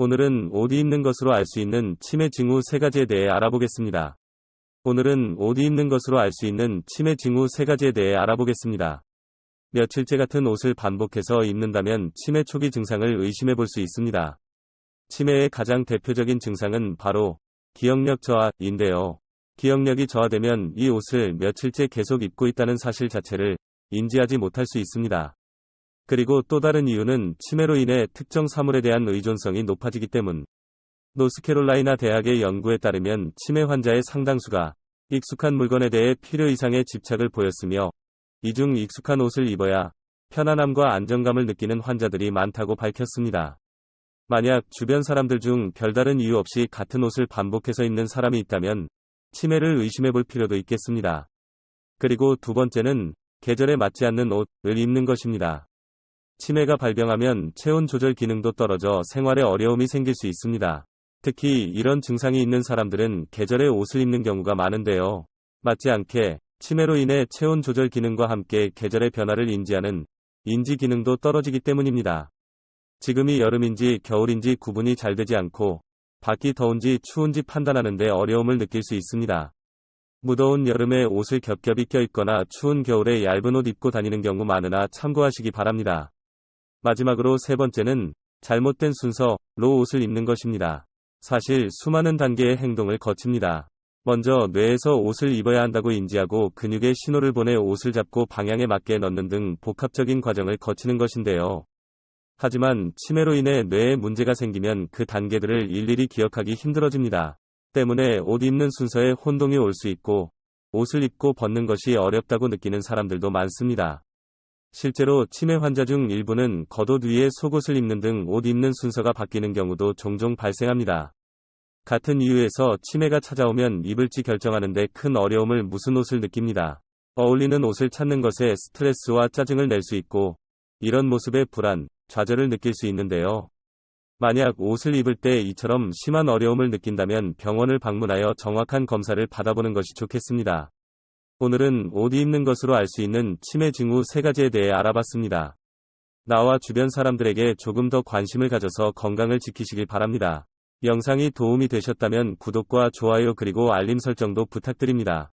오늘은 옷 입는 것으로 알 수 있는 치매 징후 3가지에 대해 알아보겠습니다. 오늘은 옷 입는 것으로 알 수 있는 치매 징후 3가지에 대해 알아보겠습니다. 며칠째 같은 옷을 반복해서 입는다면 치매 초기 증상을 의심해 볼 수 있습니다. 치매의 가장 대표적인 증상은 바로 기억력 저하인데요. 기억력이 저하되면 이 옷을 며칠째 계속 입고 있다는 사실 자체를 인지하지 못할 수 있습니다. 그리고 또 다른 이유는 치매로 인해 특정 사물에 대한 의존성이 높아지기 때문. 노스캐롤라이나 대학의 연구에 따르면 치매 환자의 상당수가 익숙한 물건에 대해 필요 이상의 집착을 보였으며, 이 중 익숙한 옷을 입어야 편안함과 안정감을 느끼는 환자들이 많다고 밝혔습니다. 만약 주변 사람들 중 별다른 이유 없이 같은 옷을 반복해서 입는 사람이 있다면 치매를 의심해 볼 필요도 있겠습니다. 그리고 두 번째는 계절에 맞지 않는 옷을 입는 것입니다. 치매가 발병하면 체온 조절 기능도 떨어져 생활에 어려움이 생길 수 있습니다. 특히 이런 증상이 있는 사람들은 계절에 옷을 입는 경우가 많은데요. 맞지 않게 치매로 인해 체온 조절 기능과 함께 계절의 변화를 인지하는 인지 기능도 떨어지기 때문입니다. 지금이 여름인지 겨울인지 구분이 잘 되지 않고 밖이 더운지 추운지 판단하는 데 어려움을 느낄 수 있습니다. 무더운 여름에 옷을 겹겹이 껴입거나 추운 겨울에 얇은 옷 입고 다니는 경우 많으나 참고하시기 바랍니다. 마지막으로 세 번째는 잘못된 순서로 옷을 입는 것입니다. 사실 수많은 단계의 행동을 거칩니다. 먼저 뇌에서 옷을 입어야 한다고 인지하고 근육에 신호를 보내 옷을 잡고 방향에 맞게 넣는 등 복합적인 과정을 거치는 것인데요. 하지만 치매로 인해 뇌에 문제가 생기면 그 단계들을 일일이 기억하기 힘들어집니다. 때문에 옷 입는 순서에 혼동이 올 수 있고 옷을 입고 벗는 것이 어렵다고 느끼는 사람들도 많습니다. 실제로 치매 환자 중 일부는 겉옷 위에 속옷을 입는 등 옷 입는 순서가 바뀌는 경우도 종종 발생합니다. 같은 이유에서 치매가 찾아오면 입을지 결정하는 데 큰 어려움을 무슨 옷을 느낍니다. 어울리는 옷을 찾는 것에 스트레스와 짜증을 낼 수 있고, 이런 모습에 불안, 좌절을 느낄 수 있는데요. 만약 옷을 입을 때 이처럼 심한 어려움을 느낀다면 병원을 방문하여 정확한 검사를 받아보는 것이 좋겠습니다. 오늘은 옷 입는 것으로 알 수 있는 치매 징후 3가지에 대해 알아봤습니다. 나와 주변 사람들에게 조금 더 관심을 가져서 건강을 지키시길 바랍니다. 영상이 도움이 되셨다면 구독과 좋아요 그리고 알림 설정도 부탁드립니다.